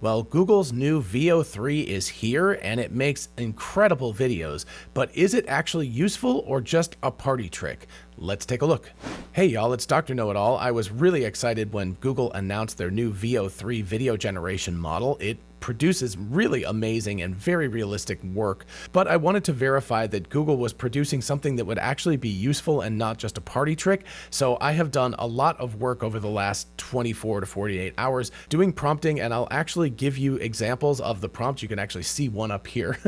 Well, Google's new Veo 3 is here and it makes incredible videos, but is it actually useful or just a party trick? Let's take a look. Hey y'all, it's Dr. Know-It-All. I was really excited when Google announced their new Veo 3 video generation model. It produces really amazing and very realistic work, but I wanted to verify that Google was producing something that would actually be useful and not just a party trick. So I have done a lot of work over the last 24 to 48 hours doing prompting, and I'll actually give you examples of the prompt. You can actually see one up here.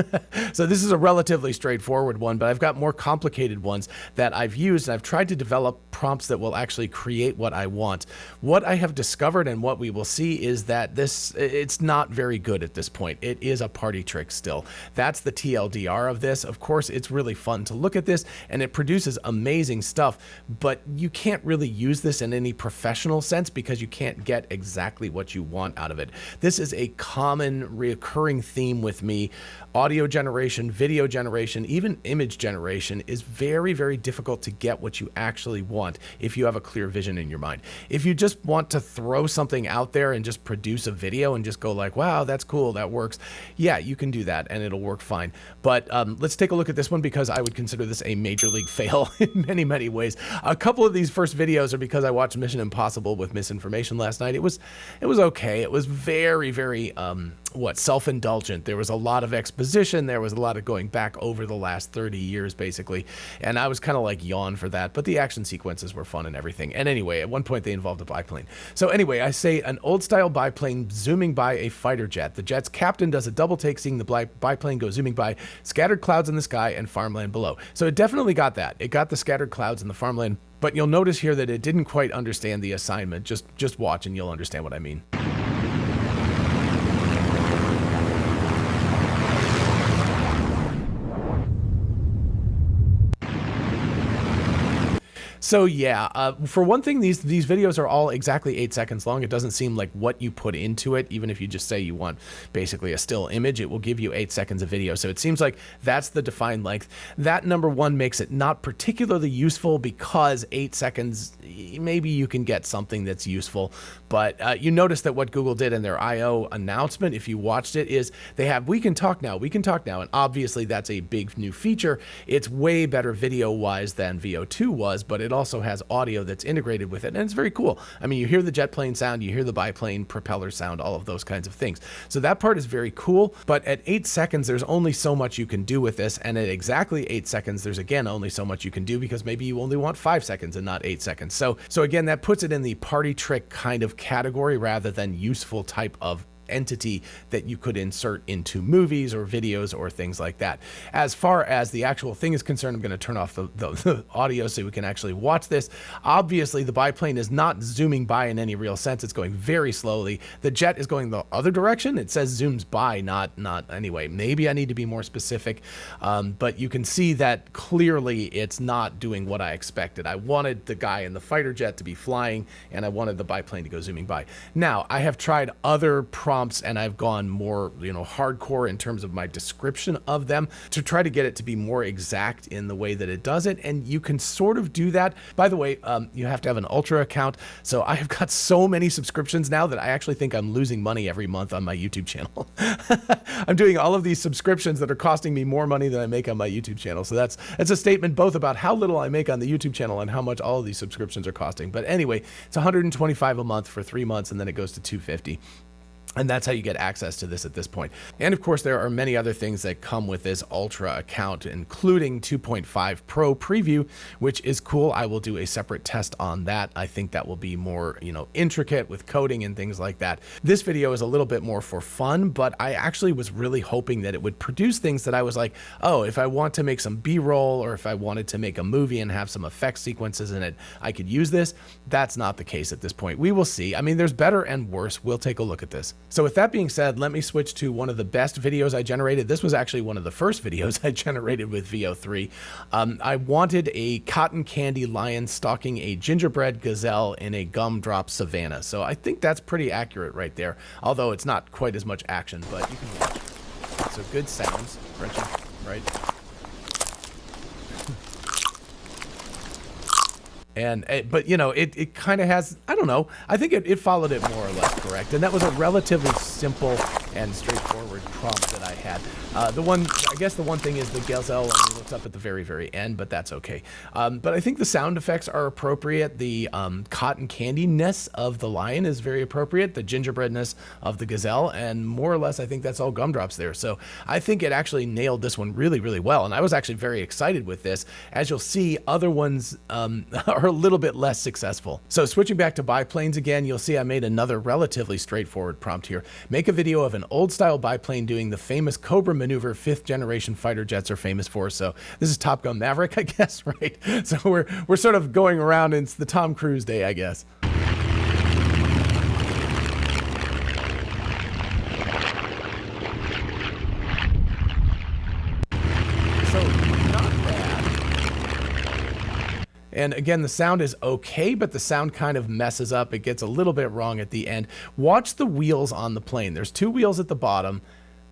So this is a relatively straightforward one, but I've got more complicated ones that I've used, and I've tried to develop prompts that will actually create what I want. What I have discovered and what we will see is that it's not very good at this point. It is a party trick still. That's the TLDR of this. Of course, it's really fun to look at this and it produces amazing stuff, but you can't really use this in any professional sense because you can't get exactly what you want out of it. This is a common recurring theme with me. Audio generation, video generation, even image generation is very, very difficult to get what you actually want if you have a clear vision in your mind. If you just want to throw something out there and just produce a video and just go like, wow, that's cool, that works. Yeah, you can do that and it'll work fine. But let's take a look at this one because I would consider this a major league fail in many, many ways. A couple of these first videos are because I watched Mission Impossible with misinformation last night. It was okay. It was very, very, self-indulgent. There was a lot of exposition. There was a lot of going back over the last 30 years, basically. And I was kind of like yawn for that, but the action sequences were fun and everything. And anyway, at one point they involved a biplane. So anyway, I say an old style biplane zooming by a fighter jet. The jet's captain does a double take, seeing the biplane go zooming by scattered clouds in the sky and farmland below. So it definitely got that. It got the scattered clouds and the farmland, but you'll notice here that it didn't quite understand the assignment. Just watch and you'll understand what I mean. So yeah, for one thing, these videos are all exactly 8 seconds long. It doesn't seem like what you put into it. Even if you just say you want basically a still image, it will give you 8 seconds of video. So it seems like that's the defined length. That, number one, makes it not particularly useful because 8 seconds, maybe you can get something that's useful. But you notice that what Google did in their I/O announcement, if you watched it, is they have, we can talk now. And obviously that's a big new feature. It's way better video-wise than Veo 2 was, but it also has audio that's integrated with it, and it's very cool. I mean, you hear the jet plane sound, you hear the biplane propeller sound, all of those kinds of things. So that part is very cool, but at 8 seconds, there's only so much you can do with this, and at exactly 8 seconds, there's again only so much you can do because maybe you only want 5 seconds and not 8 seconds. So again, that puts it in the party trick kind of category rather than useful type of entity that you could insert into movies or videos or things like that. As far as the actual thing is concerned, I'm going to turn off the audio so we can actually watch this. Obviously, the biplane is not zooming by in any real sense. It's going very slowly. The jet is going the other direction. It says zooms by, not anyway. Maybe I need to be more specific, but you can see that clearly it's not doing what I expected. I wanted the guy in the fighter jet to be flying, and I wanted the biplane to go zooming by. Now, I have tried other prompts and I've gone more, hardcore in terms of my description of them to try to get it to be more exact in the way that it does it. And you can sort of do that. By the way, you have to have an Ultra account. So I have got so many subscriptions now that I actually think I'm losing money every month on my YouTube channel. I'm doing all of these subscriptions that are costing me more money than I make on my YouTube channel. So that's a statement both about how little I make on the YouTube channel and how much all of these subscriptions are costing. But anyway, it's $125 a month for 3 months, and then it goes to $250. And that's how you get access to this at this point. And of course, there are many other things that come with this Ultra account, including 2.5 Pro Preview, which is cool. I will do a separate test on that. I think that will be more, intricate with coding and things like that. This video is a little bit more for fun, but I actually was really hoping that it would produce things that I was like, oh, if I want to make some B-roll or if I wanted to make a movie and have some effect sequences in it, I could use this. That's not the case at this point. We will see. I mean, there's better and worse. We'll take a look at this. So with that being said, let me switch to one of the best videos I generated. This was actually one of the first videos I generated with Veo 3. I wanted a cotton candy lion stalking a gingerbread gazelle in a gumdrop savanna. So I think that's pretty accurate right there, although it's not quite as much action, but you can watch. So good sounds, crunching, right? And but it kind of has, I don't don't know. I think it followed it more or less correct. And that was a relatively simple and straightforward prompt that I had. I guess the one thing is the gazelle only looks up at the very, very end, but that's okay. But I think the sound effects are appropriate. The cotton candy-ness of the lion is very appropriate. The gingerbreadness of the gazelle, and more or less, I think that's all gumdrops there. So I think it actually nailed this one really, really well. And I was actually very excited with this. As you'll see, other ones are a little bit less successful. So switching back to biplanes again, you'll see I made another relatively straightforward prompt here. Make a video of an old-style biplane doing the famous Cobra maneuver 5th generation fighter jets are famous for. So this is Top Gun Maverick, I guess, right? So we're sort of going around, and it's the Tom Cruise day, I guess. And again, the sound is okay, but the sound kind of messes up. It gets a little bit wrong at the end. Watch the wheels on the plane. There's 2 wheels at the bottom.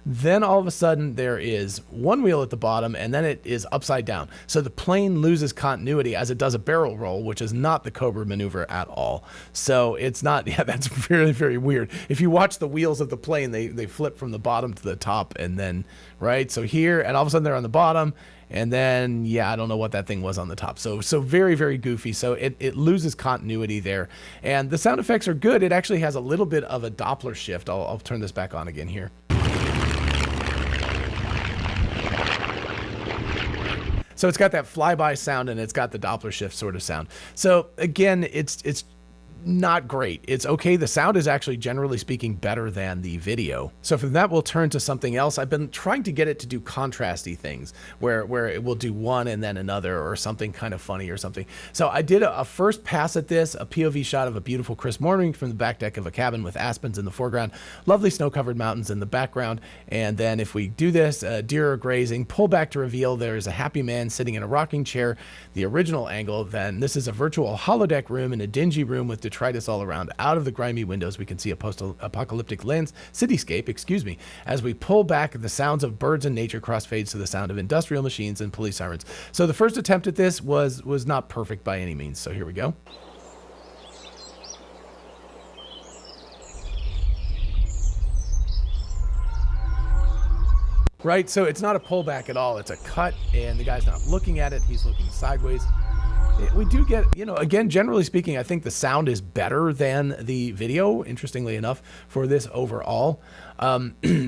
Then all of a sudden there is 1 wheel at the bottom, and then it is upside down. So the plane loses continuity as it does a barrel roll, which is not the Cobra maneuver at all. So it's not, yeah, that's very, very weird. If you watch the wheels of the plane, they flip from the bottom to the top, and then, right? So here, and all of a sudden they're on the bottom, and then, yeah, I don't know what that thing was on the top. So very, very goofy. So it loses continuity there. And the sound effects are good. It actually has a little bit of a Doppler shift. I'll turn this back on again here. So it's got that flyby sound, and it's got the Doppler shift sort of sound. So again, it's not great. It's okay. The sound is actually, generally speaking, better than the video. So from that, we'll turn to something else. I've been trying to get it to do contrasty things where it will do one and then another, or something kind of funny or something. So I did a first pass at this, a POV shot of a beautiful crisp morning from the back deck of a cabin with aspens in the foreground, lovely snow-covered mountains in the background. And then if we do this, deer are grazing, pull back to reveal there's a happy man sitting in a rocking chair, the original angle. Then this is a virtual holodeck room in a dingy room with detritus all around. Out of the grimy windows, we can see a post-apocalyptic cityscape, excuse me. As we pull back, the sounds of birds and nature crossfades to the sound of industrial machines and police sirens. So the first attempt at this was not perfect by any means. So here we go. Right, so it's not a pullback at all. It's a cut, and the guy's not looking at it. He's looking sideways. We do get, again, generally speaking, I think the sound is better than the video, interestingly enough, for this overall.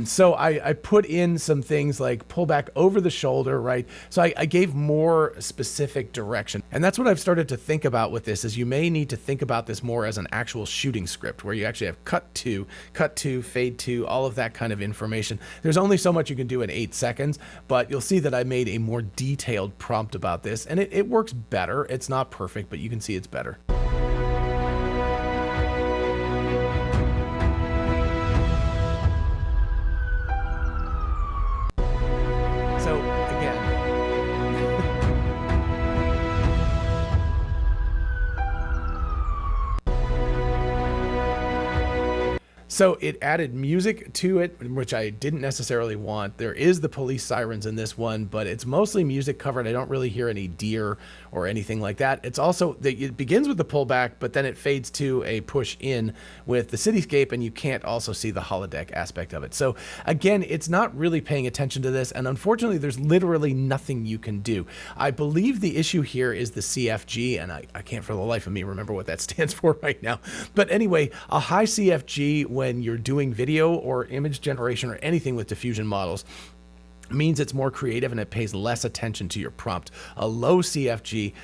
So I put in some things like pull back over the shoulder, right? So I gave more specific direction. And that's what I've started to think about with this, is you may need to think about this more as an actual shooting script, where you actually have cut to, fade to, all of that kind of information. There's only so much you can do in 8 seconds, but you'll see that I made a more detailed prompt about this, and it works better. It's not perfect, but you can see it's better. So again, so it added music to it, which I didn't necessarily want. There is the police sirens in this one, but it's mostly music covered. I don't really hear any deer or anything like that. It's also, it begins with the pullback, but then it fades to a push in with the cityscape, and you can't also see the holodeck aspect of it. So again, it's not really paying attention to this, and unfortunately, there's literally nothing you can do. I believe the issue here is the CFG, and I can't for the life of me remember what that stands for right now. But anyway, a high CFG when you're doing video or image generation or anything with diffusion models means it's more creative and it pays less attention to your prompt. A low CFG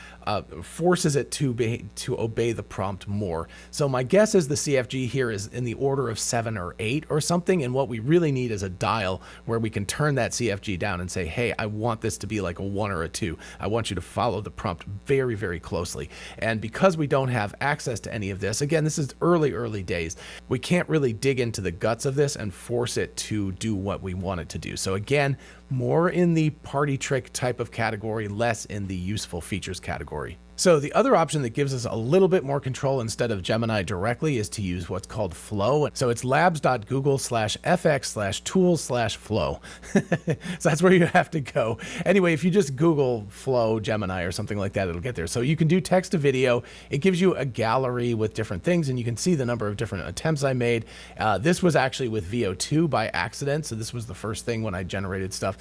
forces it to obey the prompt more. So my guess is the CFG here is in the order of 7 or 8 or something, and what we really need is a dial where we can turn that CFG down and say, hey, I want this to be like a 1 or a 2. I want you to follow the prompt very, very closely. And because we don't have access to any of this, again, this is early days, we can't really dig into the guts of this and force it to do what we want it to do. So again, more in the party trick type of category, less in the useful features category. So the other option that gives us a little bit more control instead of Gemini directly is to use what's called Flow. So it's labs.google/fx/tools/flow. So that's where you have to go. Anyway, if you just Google Flow Gemini or something like that, it'll get there. So you can do text to video. It gives you a gallery with different things, and you can see the number of different attempts I made. This was actually with VO2 by accident. So this was the first thing when I generated stuff.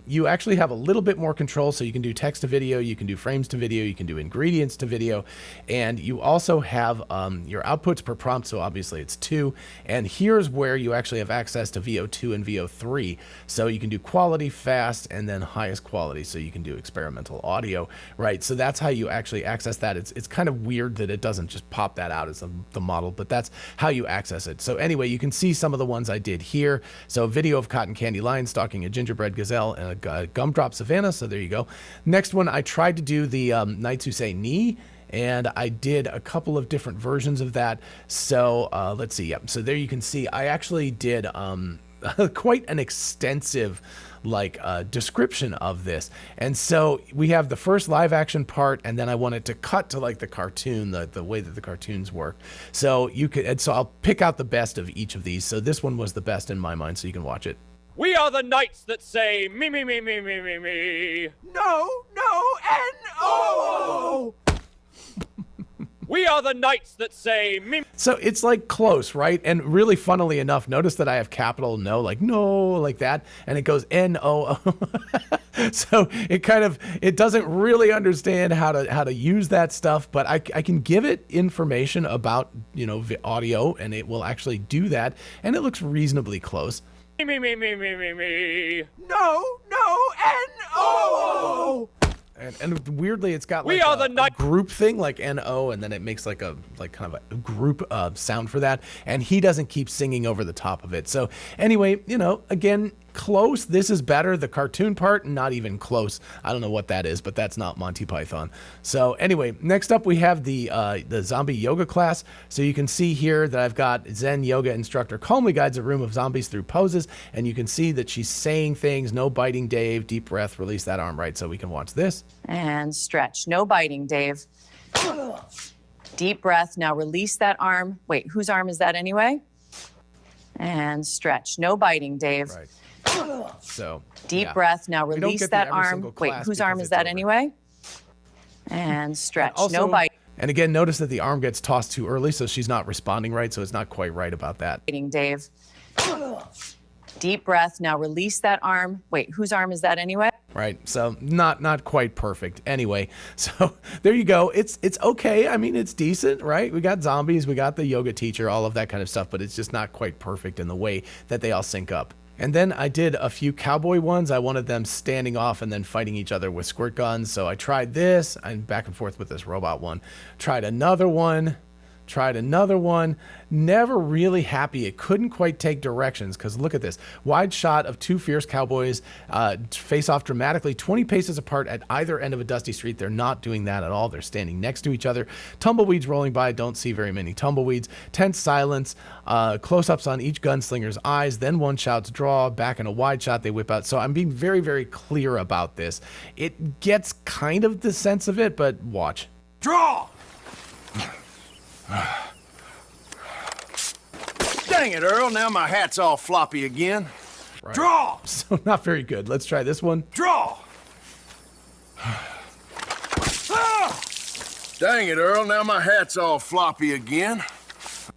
You actually have a little bit more control. So you can do text to video, you can do frames to video, you can do ingredients to video, and you also have your outputs per prompt. So obviously it's 2, and here's where you actually have access to VO2 and VO3. So you can do quality, fast, and then highest quality. So you can do experimental audio, right? So that's how you actually access that. It's kind of weird that it doesn't just pop that out as the model, but that's how you access it. So anyway, you can see some of the ones I did here. So a video of cotton candy lion stalking a gingerbread gazelle and a gumdrop savannah. So there you go. Next one, I tried to do the Knights Who Say Ni, and I did a couple of different versions of that. So let's see. Yep. So there you can see I actually did quite an extensive description of this. And so we have the first live action part, and then I wanted to cut to like the cartoon, the way that the cartoons work. So you could, and so I'll pick out the best of each of these. So this one was the best in my mind, so you can watch it. We are the knights that say me, me, me, me, me, me, me. No, N-O! We are the knights that say me. So it's like close, right? And really funnily enough, notice that I have capital no, like no, like that, and it goes N-O-O. So it doesn't really understand how to use that stuff, but I can give it information about, audio, and it will actually do that, and it looks reasonably close. Me, me, me, me, me, me. No, N-O! And weirdly, it's got like a group thing, like N-O, and then it makes like kind of a group sound for that. And he doesn't keep singing over the top of it. So anyway, again, close. This is better. The cartoon part, not even close. I don't know what that is, but that's not Monty Python. So anyway, next up we have the zombie yoga class. So you can see here that I've got Zen yoga instructor calmly guides a room of zombies through poses, and you can see that she's saying things. No biting, Dave. Deep breath. Release that arm. Right. So we can watch this. And stretch. No biting, Dave. Deep breath. Now release that arm. Wait, whose arm is that anyway? And stretch. No biting, Dave. Right. So deep breath. Now release that arm. Wait, whose arm is that anyway? And stretch. No bite. And again, notice that the arm gets tossed too early, so she's not responding right. So it's not quite right about that. Dave. Deep breath. Now release that arm. Wait, whose arm is that anyway? Right. So not quite perfect. Anyway, so there you go. It's okay. I mean, it's decent, right? We got zombies, we got the yoga teacher, all of that kind of stuff, but it's just not quite perfect in the way that they all sync up. And then I did a few cowboy ones. I wanted them standing off and then fighting each other with squirt guns. So I tried this. I'm back and forth with this robot one. Tried another one. Never really happy. It couldn't quite take directions, because look at this. Wide shot of two fierce cowboys face off dramatically 20 paces apart at either end of a dusty street. They're not doing that at all. They're standing next to each other. Tumbleweeds rolling by. Don't see very many tumbleweeds. Tense silence. Close-ups on each gunslinger's eyes. Then one shouts draw. Back in a wide shot they whip out. So I'm being very, very clear about this. It gets kind of the sense of it, but watch. Draw! Dang it, Earl, now my hat's all floppy again. Right. Draw! So not very good. Let's try this one. Draw! Dang it, Earl, now my hat's all floppy again.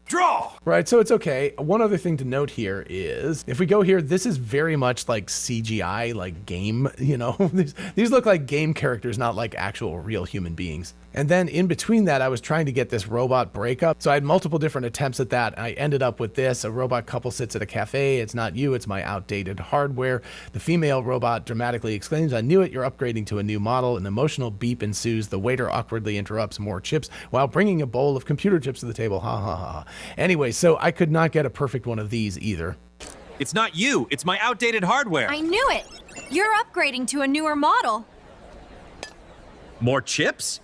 Draw! Right, so it's okay. One other thing to note here is, if we go here, this is very much like CGI, like game, these look like game characters, not like actual real human beings. And then in between that, I was trying to get this robot breakup. So I had multiple different attempts at that. I ended up with this. A robot couple sits at a cafe. It's not you, it's my outdated hardware. The female robot dramatically exclaims, I knew it, you're upgrading to a new model. An emotional beep ensues. The waiter awkwardly interrupts more chips while bringing a bowl of computer chips to the table. Ha ha ha. Anyway, so I could not get a perfect one of these either. It's not you, it's my outdated hardware. I knew it. You're upgrading to a newer model. More chips?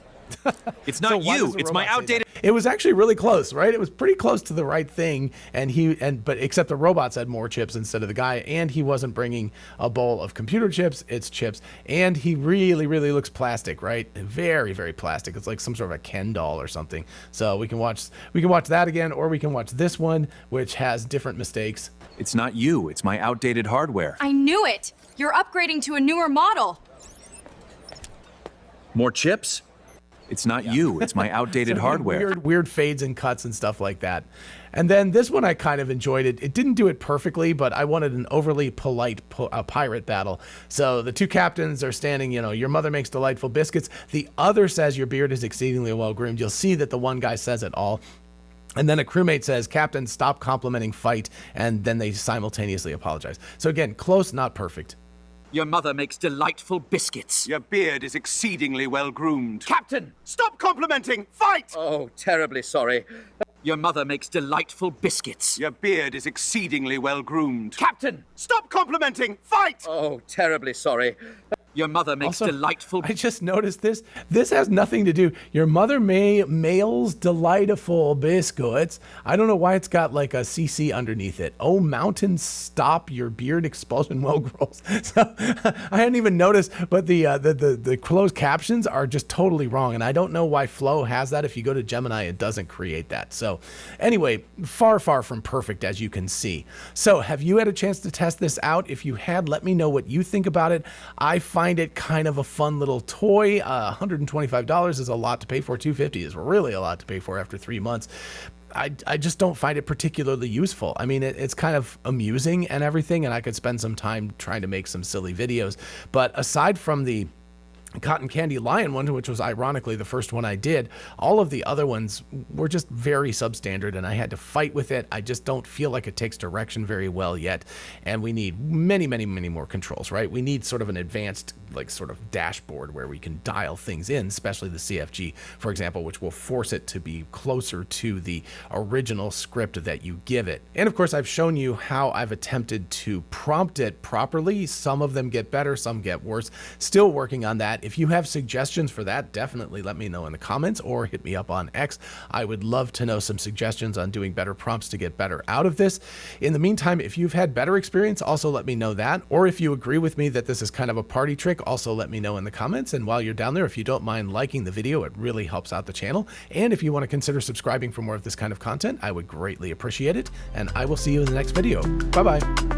It's not you, it's my outdated... it was actually really close, right? It was pretty close to the right thing. But except the robots had more chips instead of the guy, and he wasn't bringing a bowl of computer chips, it's chips. And he really, really looks plastic, right? Very, very plastic. It's like some sort of a Ken doll or something. So we can watch that again, or we can watch this one, which has different mistakes. It's not you, it's my outdated hardware. I knew it! You're upgrading to a newer model. More chips? It's not you, it's my outdated hardware. Weird fades and cuts and stuff like that. And then this one I kind of enjoyed it. It didn't do it perfectly, but I wanted an overly polite pirate battle. So the two captains are standing, your mother makes delightful biscuits. The other says your beard is exceedingly well groomed. You'll see that the one guy says it all. And then a crewmate says, Captain, stop complimenting fight. And then they simultaneously apologize. So again, close, not perfect. Your mother makes delightful biscuits. Your beard is exceedingly well groomed. Captain! Stop complimenting! Fight! Oh, terribly sorry. Your mother makes delightful biscuits. Your beard is exceedingly well groomed. Captain! Stop complimenting! Fight! Oh, terribly sorry. Your mother makes Also, delightful... I just noticed this. This has nothing to do. Your mother mails delightful biscuits. I don't know why it's got like a CC underneath it. Oh, mountains, stop your beard expulsion well grows. So I hadn't even noticed, but the closed captions are just totally wrong. And I don't know why Flow has that. If you go to Gemini, it doesn't create that. So anyway, far from perfect, as you can see. So have you had a chance to test this out? If you had, let me know what you think about it. I find it kind of a fun little toy. $125 is a lot to pay for. $250 is really a lot to pay for after 3 months. I just don't find it particularly useful. I mean, it's kind of amusing and everything, and I could spend some time trying to make some silly videos. But aside from the Cotton Candy Lion one, which was ironically the first one I did, all of the other ones were just very substandard, and I had to fight with it. I just don't feel like it takes direction very well yet, and we need many more controls, right? We need sort of an advanced sort of dashboard where we can dial things in, especially the CFG, for example, which will force it to be closer to the original script that you give it. And of course, I've shown you how I've attempted to prompt it properly. Some of them get better, some get worse. Still working on that. If you have suggestions for that, definitely let me know in the comments or hit me up on X. I would love to know some suggestions on doing better prompts to get better out of this. In the meantime, if you've had better experience, also let me know that. Or if you agree with me that this is kind of a party trick, also let me know in the comments. And while you're down there, if you don't mind liking the video, it really helps out the channel. And if you want to consider subscribing for more of this kind of content, I would greatly appreciate it. And I will see you in the next video. Bye-bye.